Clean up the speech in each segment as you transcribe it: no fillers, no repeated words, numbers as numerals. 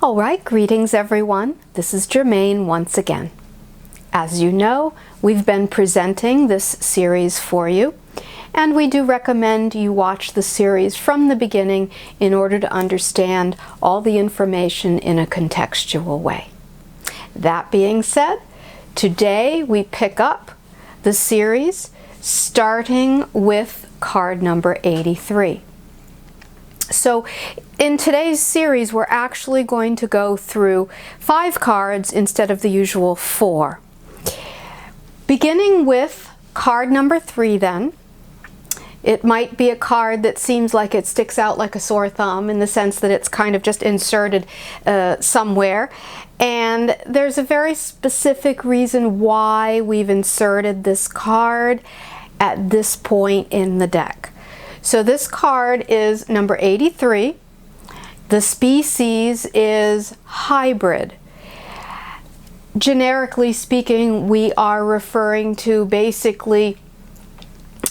All right, greetings everyone. This is Germane once again. As you know, we've been presenting this series for you, and we do recommend you watch the series from the beginning in order to understand all the information in a contextual way. That being said, today we pick up the series starting with card number 83. So in today's series, we're actually going to go through 5 cards instead of the usual 4. Beginning with card number 3 then. It might be a card that seems like it sticks out like a sore thumb in the sense that it's kind of just inserted somewhere. And there's a very specific reason why we've inserted this card at this point in the deck. So this card is number 83. The species is hybrid. Generically speaking, we are referring to basically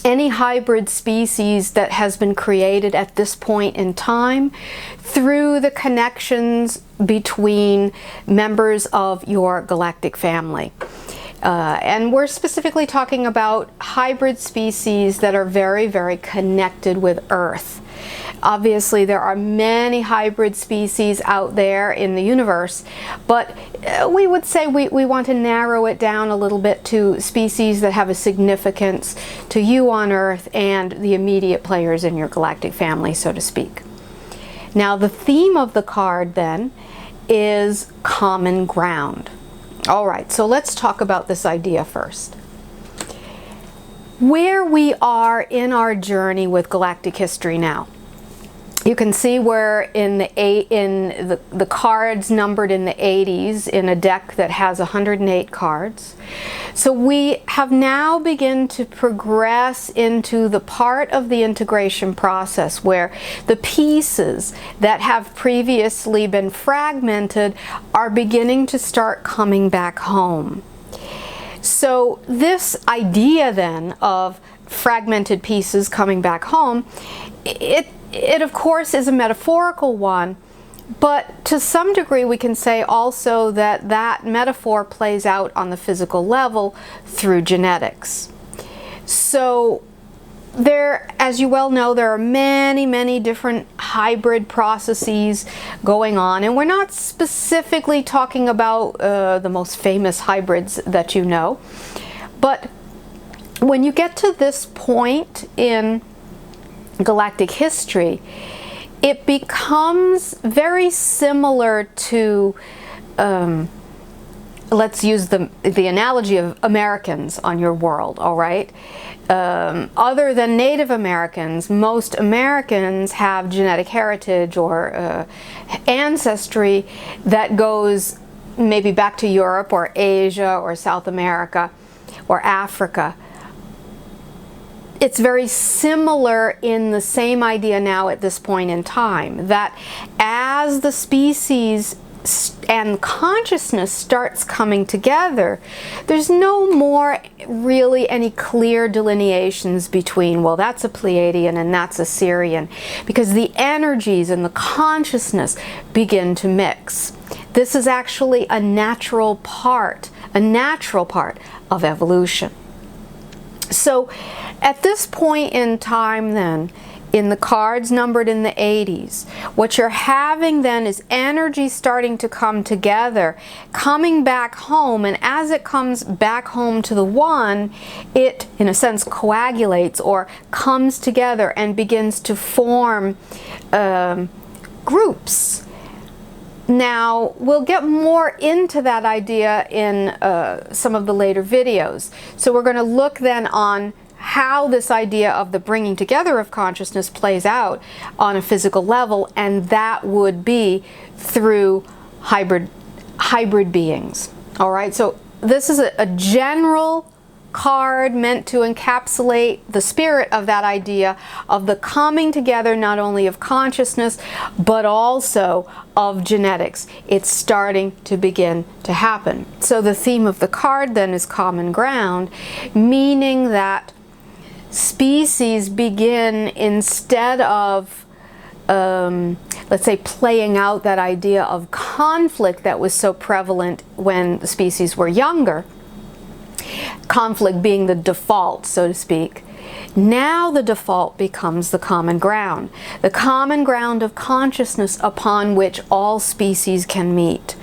any hybrid species that has been created at this point in time through the connections between members of your galactic family. And we're specifically talking about hybrid species that are very, very connected with Earth. Obviously, there are many hybrid species out there in the universe, but we would say we want to narrow it down a little bit to species that have a significance to you on Earth and the immediate players in your galactic family, so to speak. Now, the theme of the card then is common ground. All right, so let's talk about this idea first. Where we are in our journey with galactic history now. You can see we're in the cards numbered in the 80s in a deck that has 108 cards. So we have now begun to progress into the part of the integration process where the pieces that have previously been fragmented are beginning to start coming back home. So this idea then of fragmented pieces coming back home, it of course is a metaphorical one, but to some degree we can say also that that metaphor plays out on the physical level through genetics. So there, as you well know, there are many different hybrid processes going on, and we're not specifically talking about the most famous hybrids that you know, but when you get to this point in galactic history, it becomes very similar to, let's use the analogy of Americans on your world, all right? Other than Native Americans, most Americans have genetic heritage or ancestry that goes maybe back to Europe or Asia or South America or Africa. It's very similar in the same idea now at this point in time, that as the species and consciousness starts coming together, there's no more really any clear delineations between, well, that's a Pleiadian and that's a Sirian, because the energies and the consciousness begin to mix. This is actually a natural part of evolution. So at this point in time then, in the cards numbered in the 80s, what you're having then is energy starting to come together, coming back home, and as it comes back home to the one, it in a sense coagulates or comes together and begins to form groups. Now, we'll get more into that idea in some of the later videos. So we're going to look then on how this idea of the bringing together of consciousness plays out on a physical level, and that would be through hybrid beings. All right, so this is a general card meant to encapsulate the spirit of that idea of the coming together not only of consciousness but also of genetics. It's starting to begin to happen. So the theme of the card then is common ground, meaning that species begin, instead of let's say, playing out that idea of conflict that was so prevalent when the species were younger, conflict being the default, so to speak. Now the default becomes the common ground of consciousness upon which all species can meet.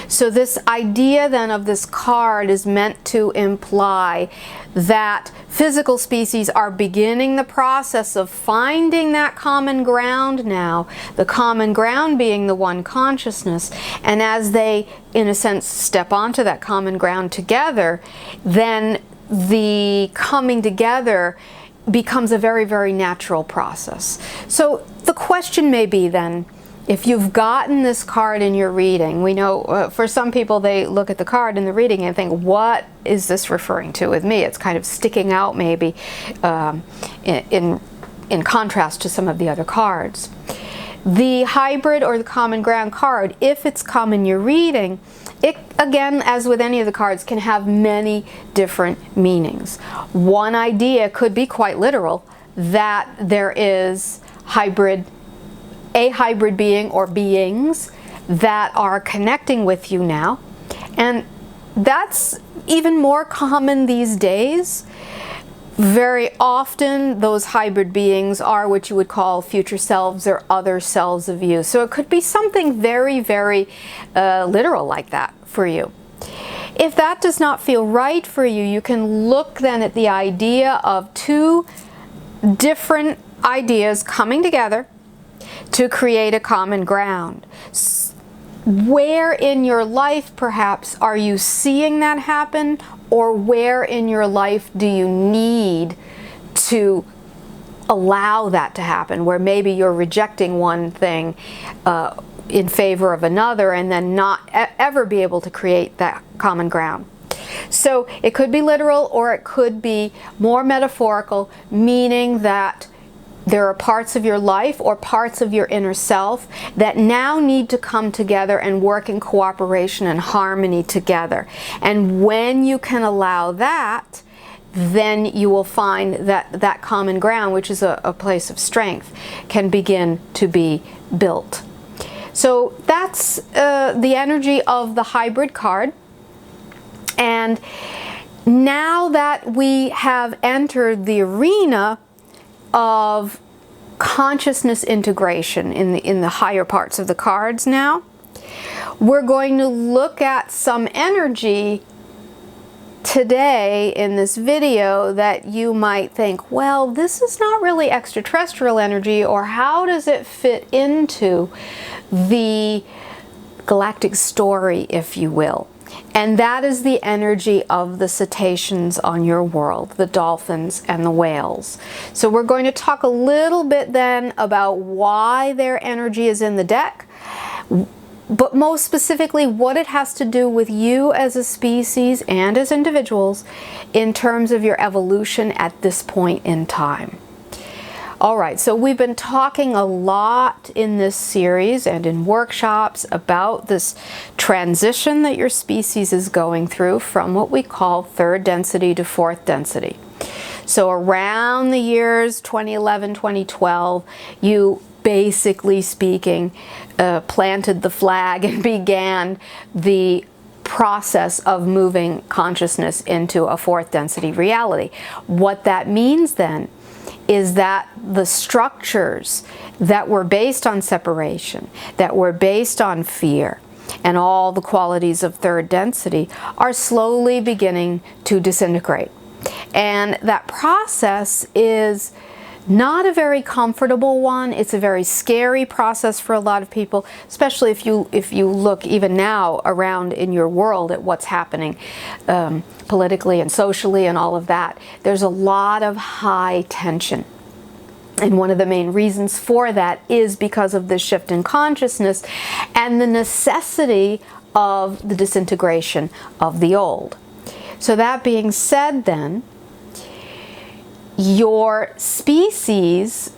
So this idea then of this card is meant to imply that physical species are beginning the process of finding that common ground now, the common ground being the one consciousness, and as they, in a sense, step onto that common ground together, then the coming together becomes a very, very natural process. So the question may be then, if you've gotten this card in your reading, we know for some people they look at the card in the reading and think, what is this referring to with me? It's kind of sticking out maybe in contrast to some of the other cards. The hybrid or the common ground card, if it's come in your reading, it, again, as with any of the cards, can have many different meanings. One idea could be quite literal, that there is a hybrid being or beings that are connecting with you now. And that's even more common these days. Very often those hybrid beings are what you would call future selves or other selves of you. So it could be something very, very literal like that for you. If that does not feel right for you, you can look then at the idea of two different ideas coming together to create a common ground. Where in your life perhaps are you seeing that happen, or where in your life do you need to allow that to happen, where maybe you're rejecting one thing in favor of another and then not ever be able to create that common ground. So it could be literal or it could be more metaphorical, meaning that there are parts of your life or parts of your inner self that now need to come together and work in cooperation and harmony together. And when you can allow that, then you will find that that common ground, which is a place of strength, can begin to be built. So that's the energy of the hybrid card. And now that we have entered the arena of consciousness integration in the higher parts of the cards now, we're going to look at some energy today in this video that you might think, well, this is not really extraterrestrial energy, or how does it fit into the galactic story, if you will. And that is the energy of the cetaceans on your world, the dolphins and the whales. So we're going to talk a little bit then about why their energy is in the deck, but most specifically what it has to do with you as a species and as individuals in terms of your evolution at this point in time. All right, so we've been talking a lot in this series and in workshops about this transition that your species is going through from what we call third density to fourth density. So around the years 2011, 2012, you basically speaking planted the flag and began the process of moving consciousness into a fourth density reality. What that means then is that the structures that were based on separation, that were based on fear, and all the qualities of third density are slowly beginning to disintegrate. And that process is not a very comfortable one. It's a very scary process for a lot of people, especially if you look even now around in your world at what's happening politically and socially and all of that. There's a lot of high tension. And one of the main reasons for that is because of the shift in consciousness and the necessity of the disintegration of the old. So that being said then, your species,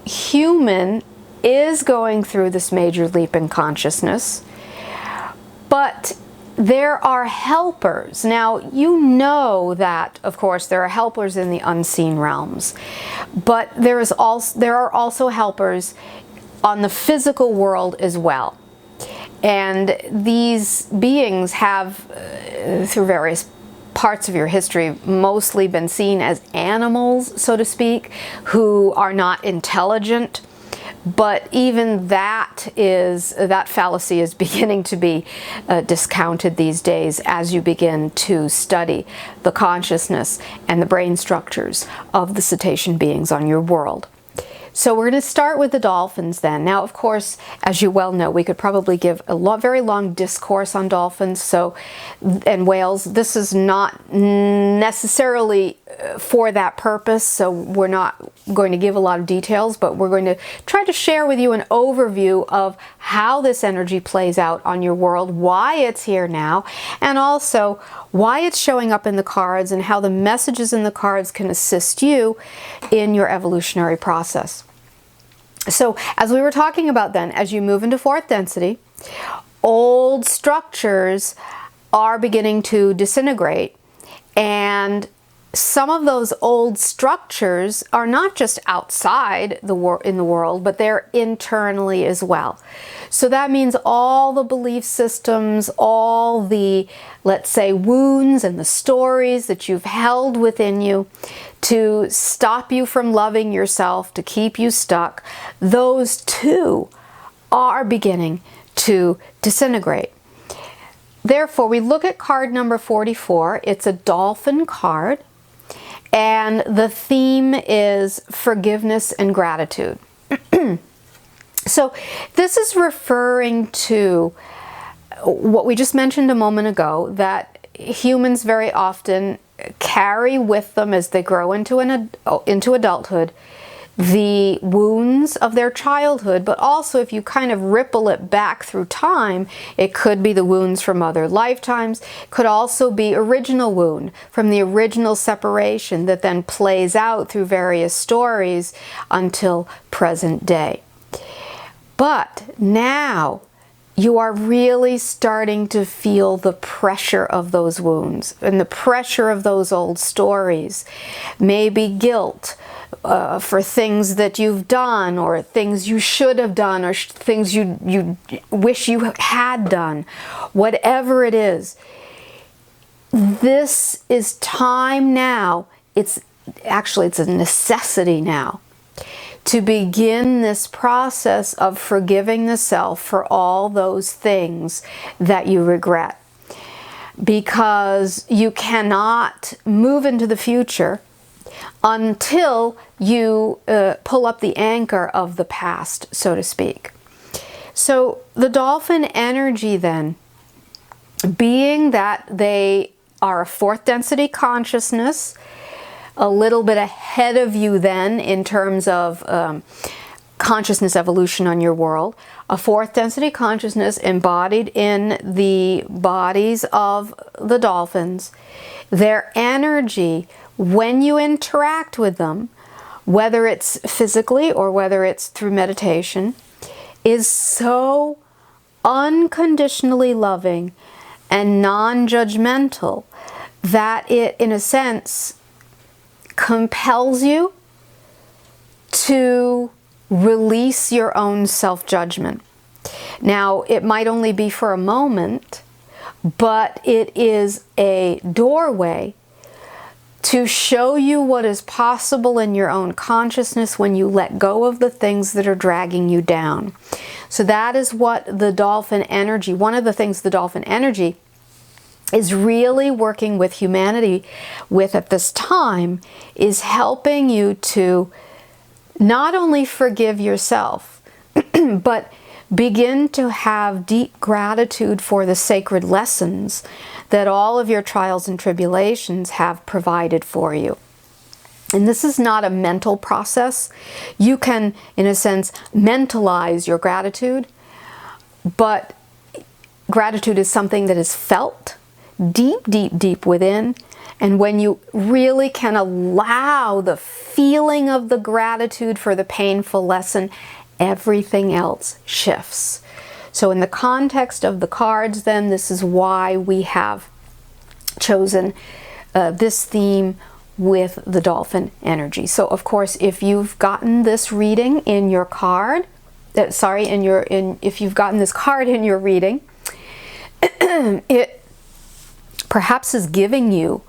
human, is going through this major leap in consciousness, but there are helpers. Now, you know that, of course, there are helpers in the unseen realms, but there are also helpers on the physical world as well. And these beings have, through various parts of your history, mostly been seen as animals, so to speak, who are not intelligent. But even that fallacy is beginning to be discounted these days as you begin to study the consciousness and the brain structures of the cetacean beings on your world. So we're going to start with the dolphins then. Now, of course, as you well know, we could probably give a very long discourse on dolphins and whales. This is not necessarily for that purpose, so we're not going to give a lot of details, but we're going to try to share with you an overview of how this energy plays out on your world, why it's here now, and also why it's showing up in the cards and how the messages in the cards can assist you in your evolutionary process. So, as we were talking about then, as you move into fourth density, old structures are beginning to disintegrate, and some of those old structures are not just outside in the world, but they're internally as well. So that means all the belief systems, all the, let's say, wounds and the stories that you've held within you to stop you from loving yourself, to keep you stuck, those too are beginning to disintegrate. Therefore, we look at card number 44. It's a dolphin card. And the theme is forgiveness and gratitude. So this is referring to what we just mentioned a moment ago, that humans very often carry with them as they grow into adulthood the wounds of their childhood, but also if you kind of ripple it back through time, it could be the wounds from other lifetimes, could also be original wound from the original separation that then plays out through various stories until present day. But now you are really starting to feel the pressure of those wounds and the pressure of those old stories. Maybe guilt for things that you've done, or things you should have done, or things you wish you had done. Whatever it is, this is time now. It's a necessity now to begin this process of forgiving the self for all those things that you regret. Because you cannot move into the future until you pull up the anchor of the past, so to speak. So the dolphin energy then, being that they are a fourth density consciousness, a little bit ahead of you then in terms of consciousness evolution on your world, a fourth density consciousness embodied in the bodies of the dolphins, their energy, when you interact with them, whether it's physically or whether it's through meditation, is so unconditionally loving and non-judgmental that it, in a sense, compels you to release your own self-judgment. Now, it might only be for a moment, but it is a doorway to show you what is possible in your own consciousness when you let go of the things that are dragging you down. So that is what the dolphin energy, one of the things the dolphin energy is really working with humanity with at this time, is helping you to not only forgive yourself, but begin to have deep gratitude for the sacred lessons that all of your trials and tribulations have provided for you. And this is not a mental process. You can, in a sense, mentalize your gratitude, but gratitude is something that is felt deep, deep, deep within. And when you really can allow the feeling of the gratitude for the painful lesson, everything else shifts. So in the context of the cards, then, this is why we have chosen this theme with the dolphin energy. So of course, if you've gotten this reading in your card, sorry, if you've gotten this card in your reading, it perhaps is giving you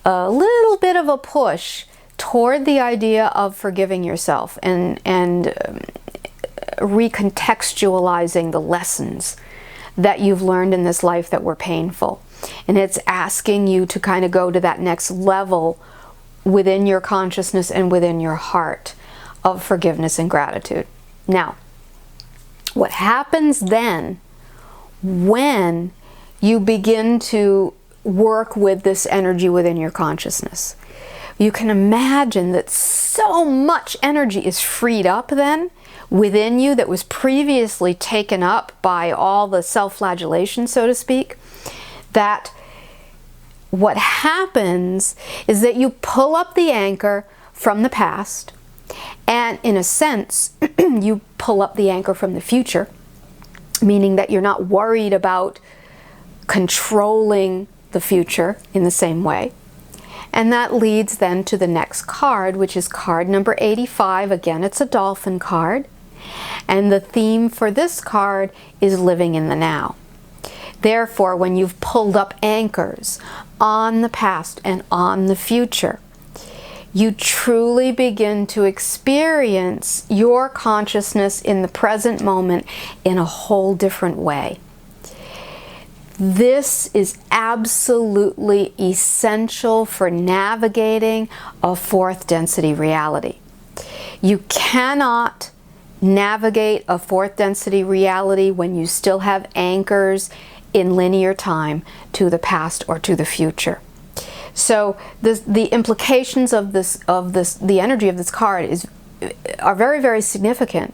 a little bit of a push toward the idea of forgiving yourself and recontextualizing the lessons that you've learned in this life that were painful. And it's asking you to kind of go to that next level within your consciousness and within your heart of forgiveness and gratitude. Now, what happens then when you begin to work with this energy within your consciousness? You can imagine that so much energy is freed up then within you that was previously taken up by all the self-flagellation, so to speak, that what happens is that you pull up the anchor from the past, and in a sense, you pull up the anchor from the future, meaning that you're not worried about controlling the future in the same way. And that leads then to the next card, which is card number 85. Again, it's a dolphin card. And the theme for this card is living in the now. Therefore, when you've pulled up anchors on the past and on the future, you truly begin to experience your consciousness in the present moment in a whole different way. This is absolutely essential for navigating a fourth density reality. You cannot navigate a fourth density reality when you still have anchors in linear time to the past or to the future. So the implications of the energy of this card are very, very significant,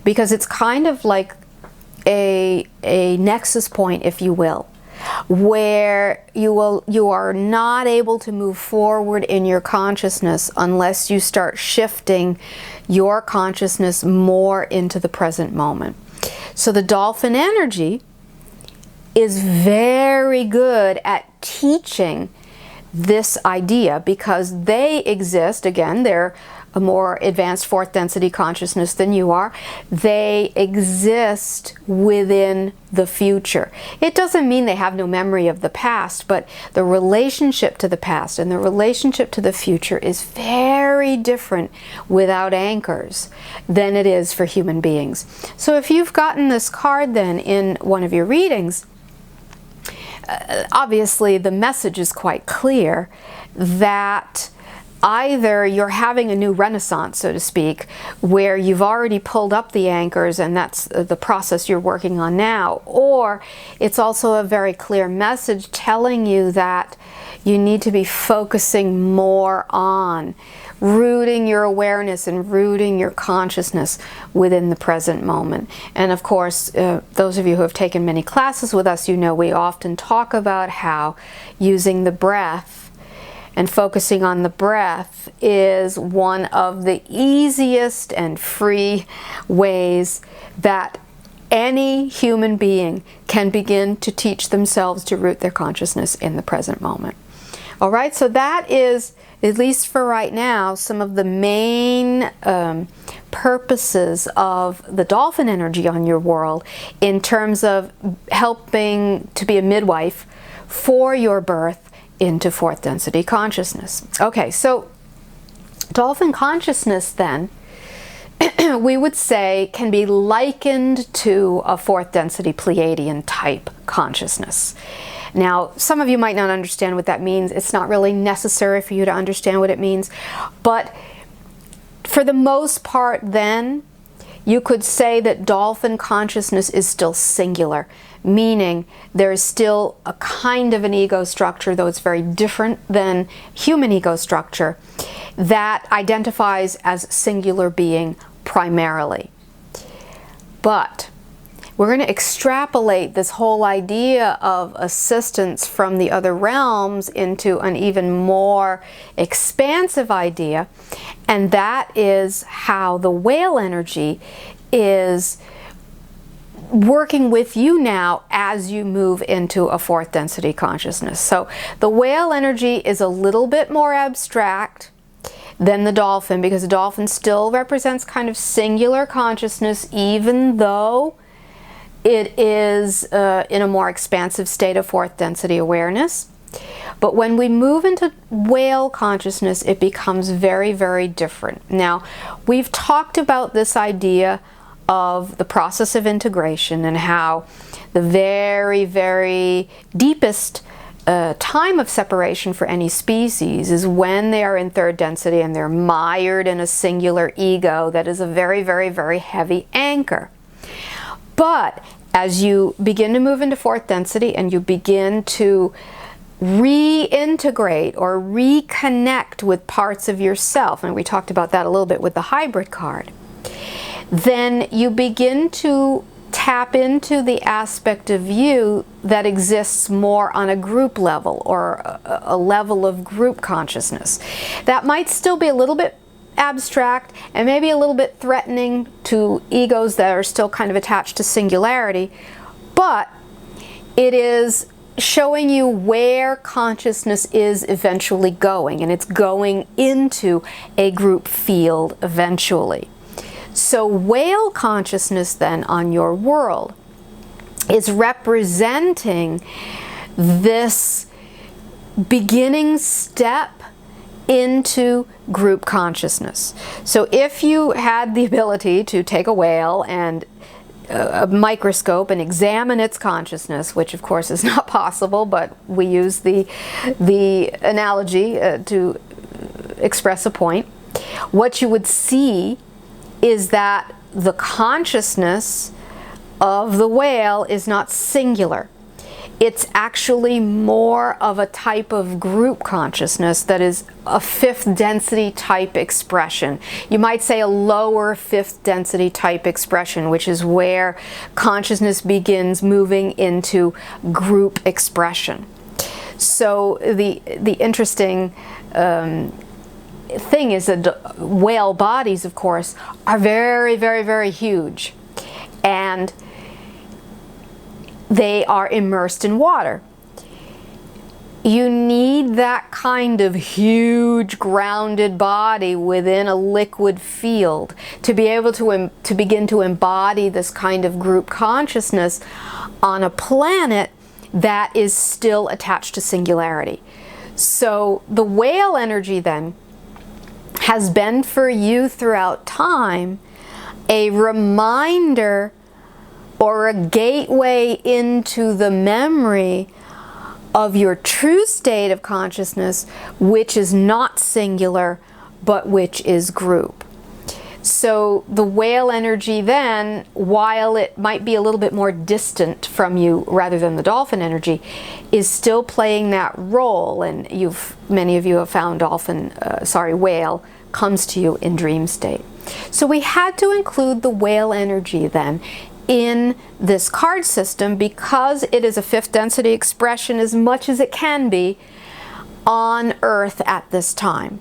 because it's kind of like a nexus point, if you will, where you are not able to move forward in your consciousness unless you start shifting your consciousness more into the present moment. So the dolphin energy is very good at teaching this idea, because they exist, again, they're a more advanced fourth density consciousness than you are. They exist within the future. It doesn't mean they have no memory of the past, but the relationship to the past and the relationship to the future is very different without anchors than it is for human beings. So if you've gotten this card then in one of your readings, obviously the message is quite clear that either you're having a new renaissance, so to speak, where you've already pulled up the anchors and that's the process you're working on now, or it's also a very clear message telling you that you need to be focusing more on rooting your awareness and rooting your consciousness within the present moment. And of course, those of you who have taken many classes with us, you know we often talk about how using the breath and focusing on the breath is one of the easiest and free ways that any human being can begin to teach themselves to root their consciousness in the present moment. All right, so that is, at least for right now, some of the main purposes of the dolphin energy on your world in terms of helping to be a midwife for your birth into fourth density consciousness. Okay, so dolphin consciousness then, we would say, can be likened to a fourth density Pleiadian type consciousness. Now, some of you might not understand what that means. It's not really necessary for you to understand what it means, but for the most part then, you could say that dolphin consciousness is still singular, meaning there is still a kind of an ego structure, though it's very different than human ego structure, that identifies as singular being primarily. But we're going to extrapolate this whole idea of assistance from the other realms into an even more expansive idea, and that is how the whale energy is working with you now as you move into a fourth density consciousness. So the whale energy is a little bit more abstract than the dolphin, because the dolphin still represents kind of singular consciousness, even though it is in a more expansive state of fourth density awareness. But when we move into whale consciousness, it becomes very, very different. Now, we've talked about this idea of the process of integration and how the very, very deepest time of separation for any species is when they are in third density and they're mired in a singular ego that is a very, very, very heavy anchor. But as you begin to move into fourth density and you begin to reintegrate or reconnect with parts of yourself, and we talked about that a little bit with the hybrid card, then you begin to tap into the aspect of you that exists more on a group level, or a level of group consciousness. That might still be a little bit abstract and maybe a little bit threatening to egos that are still kind of attached to singularity, but it is showing you where consciousness is eventually going, and it's going into a group field eventually. So whale consciousness then on your world is representing this beginning step into group consciousness. So if you had the ability to take a whale and a microscope and examine its consciousness, which of course is not possible, but we use the analogy to express a point, what you would see is that the consciousness of the whale is not singular. It's actually more of a type of group consciousness that is a fifth density type expression. You might say a lower fifth density type expression, which is where consciousness begins moving into group expression. So the interesting thing is that whale bodies, of course, are very, very, very huge. And they are immersed in water. You need that kind of huge grounded body within a liquid field to be able to begin to embody this kind of group consciousness on a planet that is still attached to singularity. So the whale energy then has been for you throughout time a reminder or a gateway into the memory of your true state of consciousness, which is not singular, but which is group. So the whale energy then, while it might be a little bit more distant from you rather than the dolphin energy, is still playing that role. And many of you have found whale comes to you in dream state. So we had to include the whale energy then in this card system because it is a fifth density expression as much as it can be on Earth at this time.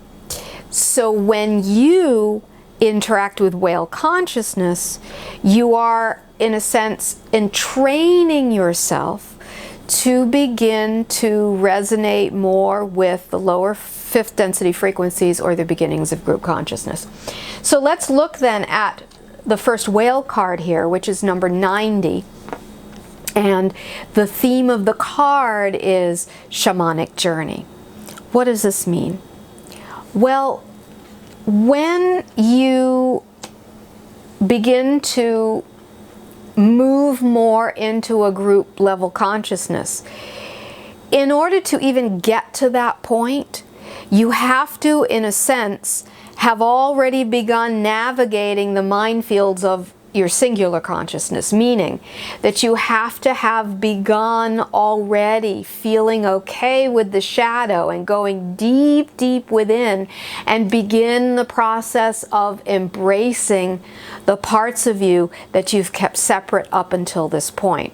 So when you interact with whale consciousness, you are, in a sense, entraining yourself to begin to resonate more with the lower fifth density frequencies or the beginnings of group consciousness. So let's look then at the first whale card here, which is number 90. And the theme of the card is Shamanic Journey. What does this mean? Well, when you begin to move more into a group level consciousness, in order to even get to that point, you have to, in a sense, have already begun navigating the minefields of your singular consciousness, meaning that you have to have begun already feeling okay with the shadow and going deep, deep within and begin the process of embracing the parts of you that you've kept separate up until this point.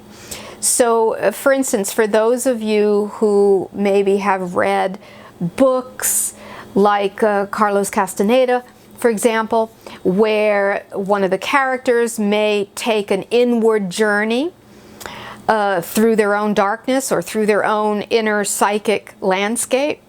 So, for instance, for those of you who maybe have read books like Carlos Castaneda, for example, where one of the characters may take an inward journey through their own darkness or through their own inner psychic landscape,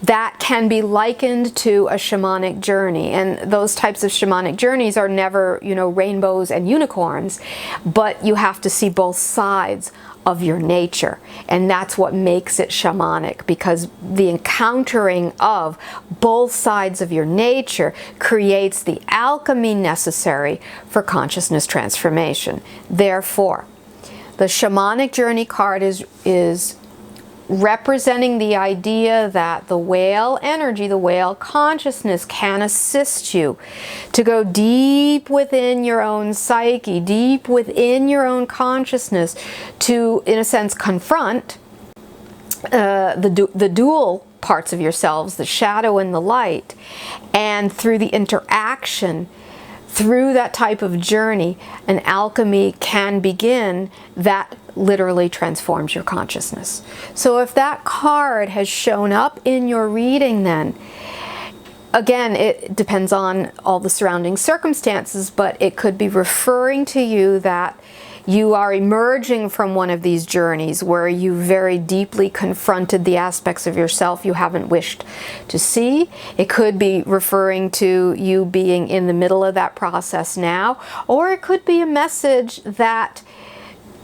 that can be likened to a shamanic journey. And those types of shamanic journeys are never, you know, rainbows and unicorns, but you have to see both sides of your nature. And that's what makes it shamanic, because the encountering of both sides of your nature creates the alchemy necessary for consciousness transformation. Therefore, the shamanic journey card is representing the idea that the whale energy, the whale consciousness, can assist you to go deep within your own psyche, deep within your own consciousness, to, in a sense, confront the dual parts of yourselves, the shadow and the light. And through the interaction, through that type of journey, an alchemy can begin that literally transforms your consciousness. So if that card has shown up in your reading, then again, it depends on all the surrounding circumstances, but it could be referring to you that you are emerging from one of these journeys where you very deeply confronted the aspects of yourself you haven't wished to see. It could be referring to you being in the middle of that process now, or it could be a message that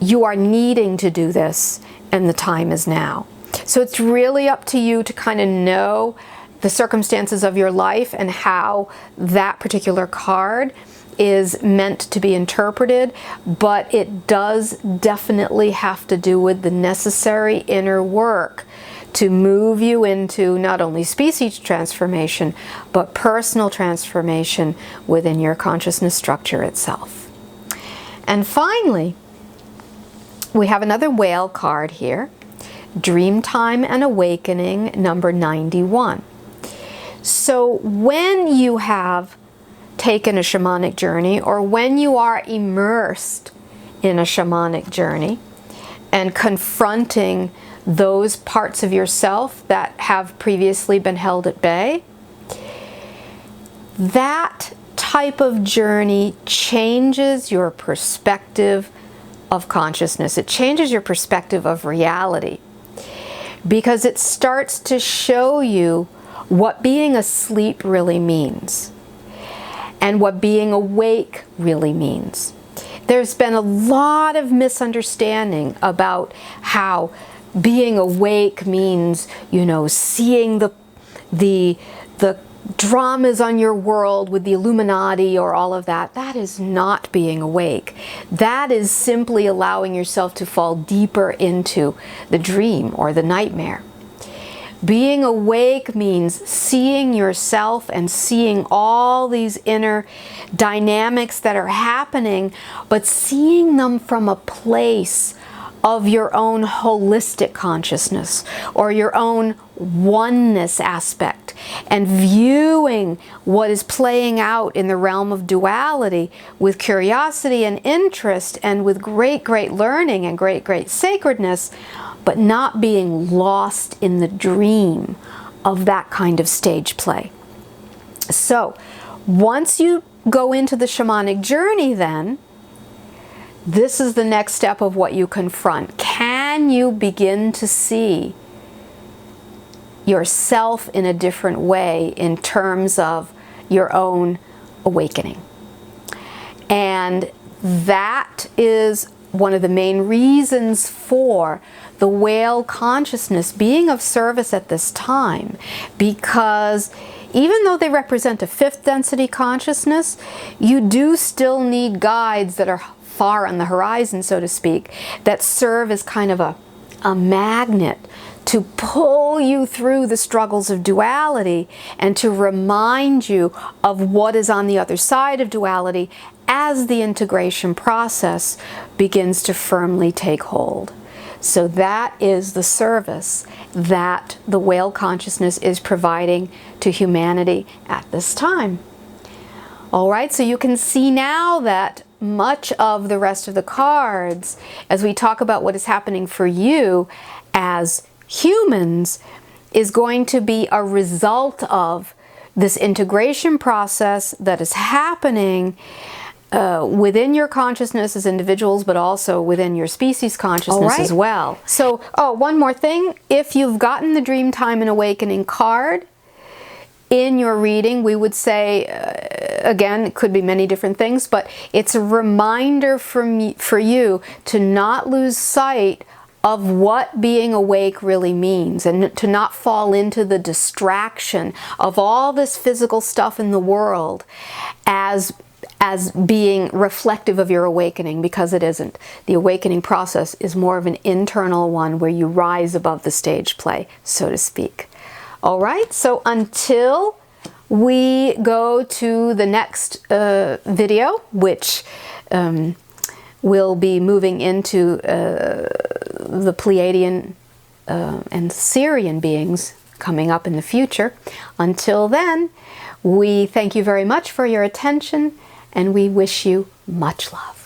you are needing to do this and the time is now. So it's really up to you to kind of know the circumstances of your life and how that particular card is meant to be interpreted, but it does definitely have to do with the necessary inner work to move you into not only species transformation, but personal transformation within your consciousness structure itself. And finally, we have another whale card here, Dreamtime and Awakening, number 91. So when you have taken a shamanic journey, or when you are immersed in a shamanic journey and confronting those parts of yourself that have previously been held at bay, that type of journey changes your perspective of consciousness. It changes your perspective of reality, because it starts to show you what being asleep really means and what being awake really means. There's been a lot of misunderstanding about how being awake means, you know, seeing the dramas on your world with the Illuminati or all of that. That is not being awake. That is simply allowing yourself to fall deeper into the dream or the nightmare. Being awake means seeing yourself and seeing all these inner dynamics that are happening, but seeing them from a place of your own holistic consciousness or your own oneness aspect, and viewing what is playing out in the realm of duality with curiosity and interest and with great learning and great sacredness, but not being lost in the dream of that kind of stage play. So once you go into the shamanic journey, then this is the next step of what you confront. Can you begin to see yourself in a different way in terms of your own awakening? And that is one of the main reasons for the whale consciousness being of service at this time, because even though they represent a fifth density consciousness, you do still need guides that are far on the horizon, so to speak, that serve as kind of a magnet to pull you through the struggles of duality and to remind you of what is on the other side of duality as the integration process begins to firmly take hold. So that is the service that the whale consciousness is providing to humanity at this time. All right, so you can see now that much of the rest of the cards, as we talk about what is happening for you as humans, is going to be a result of this integration process that is happening within your consciousness as individuals, but also within your species consciousness as well. So, oh, one more thing. If you've gotten the Dreamtime and Awakening card in your reading, we would say, again, it could be many different things, but it's a reminder for you to not lose sight of what being awake really means, and to not fall into the distraction of all this physical stuff in the world as being reflective of your awakening, because it isn't. The awakening process is more of an internal one where you rise above the stage play, so to speak. All right, so until we go to the next video, which we'll be moving into the Pleiadian and Sirian beings coming up in the future. Until then, we thank you very much for your attention, and we wish you much love.